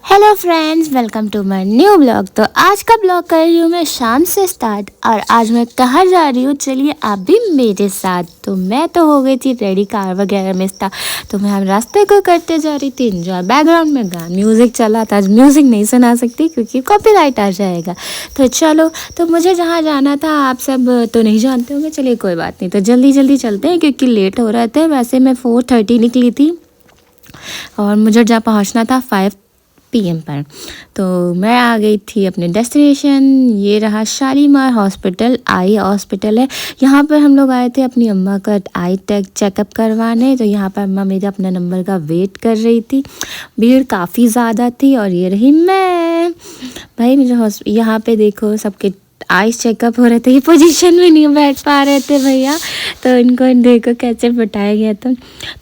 Hello friends, welcome to my new blog. तो आज का ब्लॉग कर रही हूँ मैं शाम से स्टार्ट। और आज मैं कहाँ जा रही हूँ, चलिए आप भी मेरे साथ। तो मैं तो हो गई थी रेडी, कार वगैरह में था, तो मैं हम रास्ते को करते जा रही थी एंजॉय। बैकग्राउंड में गाना म्यूज़िक चला था। आज म्यूज़िक नहीं सुना सकती क्योंकि कॉपीराइट आ जाएगा। तो चलो, तो मुझे जहाँ जाना था आप सब तो नहीं जानते होंगे, चलिए कोई बात नहीं। तो जल्दी जल्दी चलते हैं क्योंकि लेट हो रहे थे। वैसे मैं 4:30 निकली थी और मुझे जहाँ पहुँचना था 5 PM पर। तो मैं आ गई थी अपने डेस्टिनेशन। ये रहा शालीमार हॉस्पिटल, आई हॉस्पिटल है। यहाँ पर हम लोग आए थे अपनी अम्मा का आई चेकअप करवाने। तो यहाँ पर अम्मा मेरे अपने नंबर का वेट कर रही थी। भीड़ काफ़ी ज़्यादा थी और ये रही मैं। भाई मुझे यहाँ पे देखो, सबके आइस चेकअप हो रहे थे। ये पोजीशन में नहीं बैठ पा रहे थे भैया, तो इनको देखो कैसे बिठाया गया था।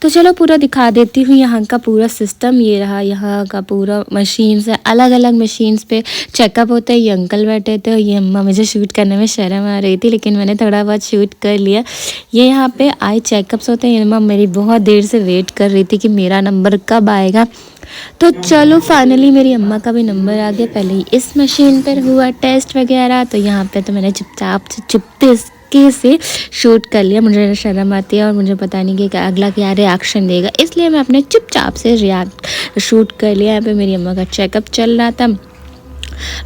तो चलो पूरा दिखा देती हूँ यहाँ का पूरा सिस्टम। ये रहा यहाँ का पूरा मशीन्स है, अलग अलग मशीन्स पे चेकअप होता है। ये अंकल बैठे थे और ये अम्मा। मुझे शूट करने में शर्म आ रही थी लेकिन मैंने थोड़ा बहुत शूट कर लिया। ये यहाँ पे आई चेकअप्स होते हैं। अम्मा मेरी बहुत देर से वेट कर रही थी कि मेरा नंबर कब आएगा। तो चलो फाइनली मेरी अम्मा का भी नंबर आ गया। पहले ही इस मशीन पर हुआ टेस्ट वगैरह। तो यहाँ पे तो मैंने चुपचाप से चुपके से शूट कर लिया। मुझे शर्म आती है और मुझे पता नहीं कि अगला क्या रिएक्शन देगा, इसलिए मैं अपने चुपचाप से शूट कर लिया। यहाँ पे मेरी अम्मा का चेकअप चल रहा था।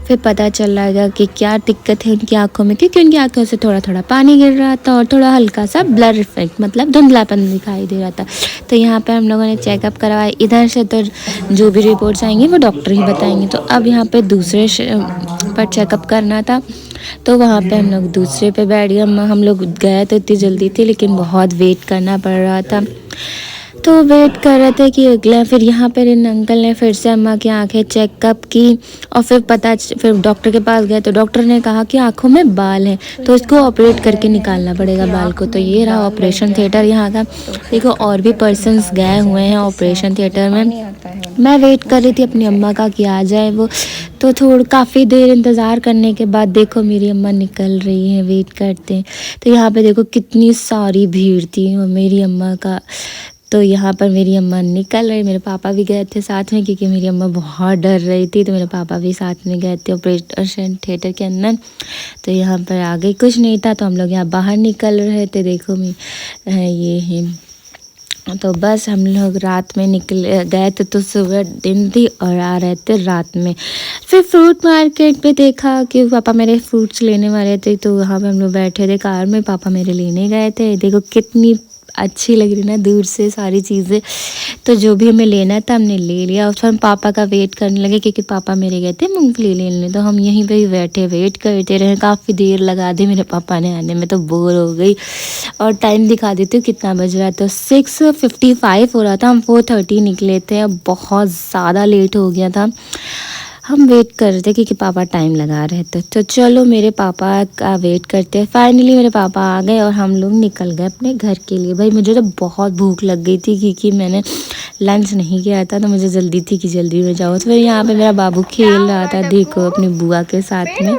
फिर पता चल रहा कि क्या दिक्कत है उनकी आंखों में, क्योंकि उनकी आंखों से थोड़ा थोड़ा पानी गिर रहा था और थोड़ा हल्का सा ब्लर इफेक्ट, मतलब धुंधलापन दिखाई दे रहा था। तो यहाँ पे हम लोगों ने चेकअप करवाया। इधर से तो जो भी रिपोर्ट्स आएंगी वो डॉक्टर ही बताएंगे। तो अब यहाँ पे दूसरे पर चेकअप करना था, तो वहाँ पे हम लोग दूसरे पे बैठ गए। हम लोग गए तो इतनी जल्दी थी लेकिन बहुत वेट करना पड़ रहा था। तो वेट कर रहे थे कि अगला। फिर यहाँ पर इन अंकल ने फिर से अम्मा की आंखें चेकअप की और फिर डॉक्टर के पास गए। तो डॉक्टर ने कहा कि आंखों में बाल हैं, तो इसको ऑपरेट करके निकालना पड़ेगा बाल को। तो ये रहा ऑपरेशन थिएटर यहाँ का। देखो और भी पर्सन्स गए हुए हैं ऑपरेशन थिएटर में। मैं वेट कर रही थी अपनी अम्मा का कि आ जाए वो। तो काफ़ी देर इंतज़ार करने के बाद देखो मेरी अम्मा निकल रही है वेट करते। तो यहाँ पे देखो कितनी सारी भीड़ थी और मेरी अम्मा का। तो यहाँ पर मेरी अम्मा निकल रही। मेरे पापा भी गए थे साथ में क्योंकि मेरी अम्मा बहुत डर रही थी। तो मेरे पापा भी साथ में गए थे ऑपरेशन थिएटर के अंदर। तो यहाँ पर आगे कुछ नहीं था, तो हम लोग यहाँ बाहर निकल रहे थे। देखो ये है। तो बस हम लोग रात में निकल गए थे। तो सुबह दिन थी और आ रहे थे रात में। फिर फ्रूट मार्केट पे देखा कि पापा मेरे फ्रूट्स लेने वाले थे, तो वहाँ पे हम लोग बैठे थे कार में, पापा मेरे लेने गए थे। देखो कितनी अच्छी लग रही ना दूर से सारी चीज़ें। तो जो भी हमें लेना था हमने ले लिया। और फिर हम पापा का वेट करने लगे क्योंकि पापा मेरे गए थे मूंगफली लेने। तो हम यहीं पे ही बैठे वेट करते रहे। काफ़ी देर लगा दी मेरे पापा ने आने में, तो बोर हो गई। और टाइम दिखा देती हूँ कितना बज रहा है। तो 6:55 हो रहा था। हम 4:30 निकले थे। अब बहुत ज़्यादा लेट हो गया था। हम वेट कर रहे थे क्योंकि पापा टाइम लगा रहे थे। तो चलो मेरे पापा का वेट करते फाइनली मेरे पापा आ गए और हम लोग निकल गए अपने घर के लिए। भाई मुझे तो बहुत भूख लग गई थी क्योंकि मैंने लंच नहीं किया था, तो मुझे जल्दी थी कि जल्दी में जाओ। तो फिर यहाँ पे मेरा बाबू खेल रहा था, देखो अपनी बुआ के साथ में।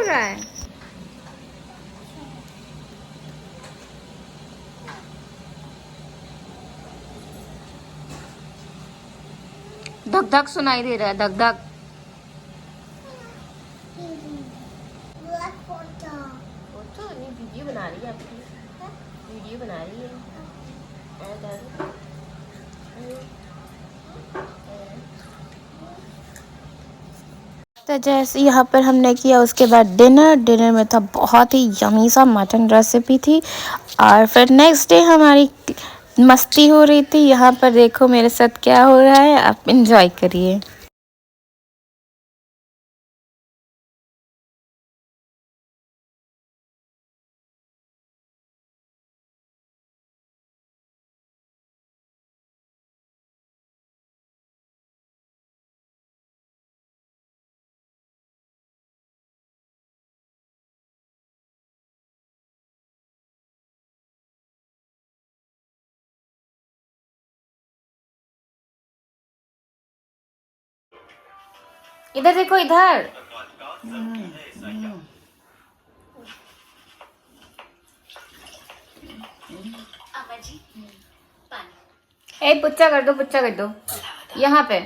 धक धक सुनाई दे रहा है, धक धक। फोटो नहीं, वीडियो बना रही है आपकी, वीडियो बना रही है। तो जैसे यहाँ पर हमने किया, उसके बाद डिनर में था बहुत ही यमी सा मटन रेसिपी थी। और फिर नेक्स्ट डे हमारी मस्ती हो रही थी। यहाँ पर देखो मेरे साथ क्या हो रहा है, आप इंजॉय करिए। इधर देखो इधर। ए पुच्चा कर दो, पुच्चा कर दो। यहाँ पे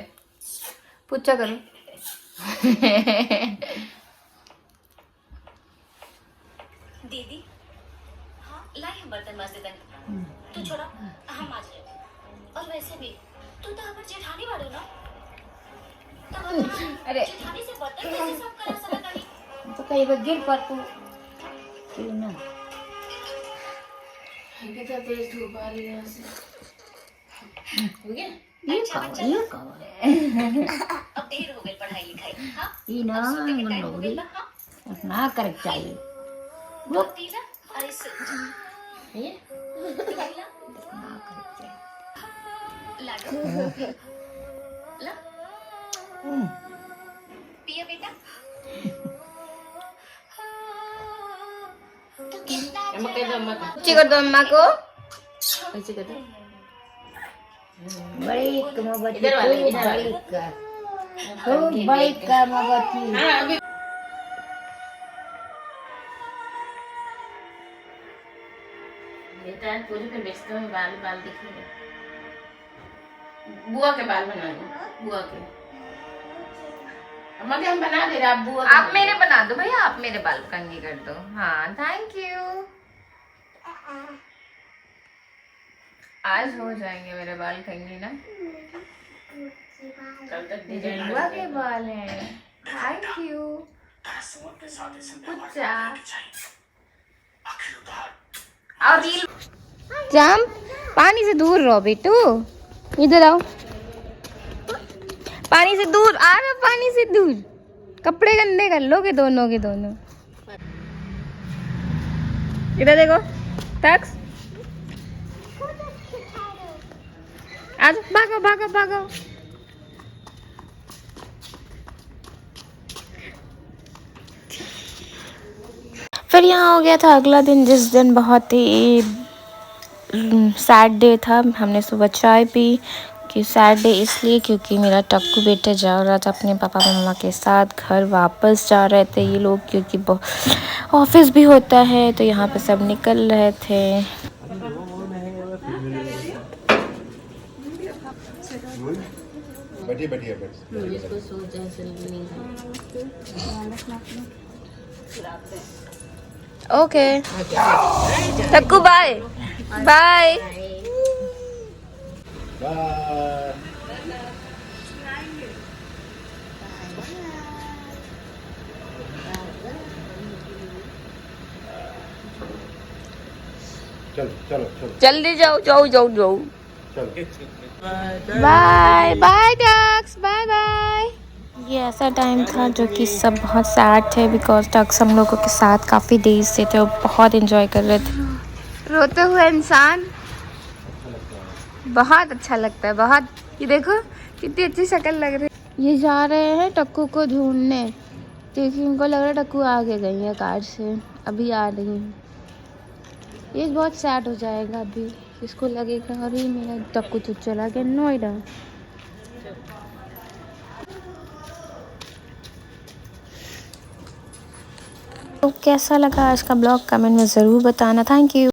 पुच्चा करो। दीदी हाँ लाई हम बर्तन मांज देते तू छोड़ा हम मांज रहे और वैसे भी तू तो हमारी जेठानी बाड़ू ना अरे जेठानी से बर्तन कैसे साफ करा सकत नहीं तो कई बार गिर पर तू क्यों ना कितना तेज धूप आ रही है यहाँ से हो गया ये का अब देर हो गई पढ़ाई लिखाई हां ये ना मनोरी ना कर चाहिए वो पीला अरे ये पीला ना कर चाहिए ला ला पिया बेटा चिको दो अम्मा को ऐसे कर दो बड़ी कमबती इधर वाले का खूब बड़ी कमबती हां अभी बेटा पूरी पे बेचते हैं बाल बाल दिखेंगे बुआ के बाल बना दो बुआ के अम्मा के हम बना दे रहे आप बुआ आप मेरे बना दो भैया आप मेरे बाल कंघी कर दो हाँ थैंक यू आज हो जाएंगे मेरे बाल कंघी ना कल तक बुआ के बाल हैं थैंक यू और रील जाम पानी से दूर रहो बेटू इधर आओ पानी से दूर आ रहा पानी से दूर कपड़े गंदे कर लोगे दोनों के दोनों इधर देखो टैक्स आज भागो भागो भागो फिर यहाँ हो गया था अगला दिन जिस दिन बहुत ही सैड डे था हमने सुबह चाय पी कि सैड डे इसलिए क्योंकि मेरा टक्कू बेटा जा रहा था अपने पापा मम्मा के साथ घर वापस जा रहे थे ये लोग क्योंकि ऑफिस भी होता है तो यहाँ पे सब निकल रहे थे ओके टक्कू बाय बाय चलो जल्दी जाओ जाओ जाओ जाओ bye bye ducks bye bye ये ऐसा टाइम था जो कि सब बहुत सैड थे बिकॉज डक्स हम लोगों के साथ काफ़ी डेज से थे और बहुत एंजॉय कर रहे थे रोते हुए इंसान बहुत अच्छा लगता है बहुत ये देखो कितनी अच्छी शक्ल लग रही है ये जा रहे हैं टक्कू को ढूंढने क्योंकि उनको लग रहा है टक्कू आगे गई है कार से अभी आ रही है ये बहुत सैड हो जाएगा अभी इसको लगेगा अरे मेरा टक्कू तो चला गया नोएडा तो कैसा लगा आज का ब्लॉग कमेंट में ज़रूर बताना थैंक यू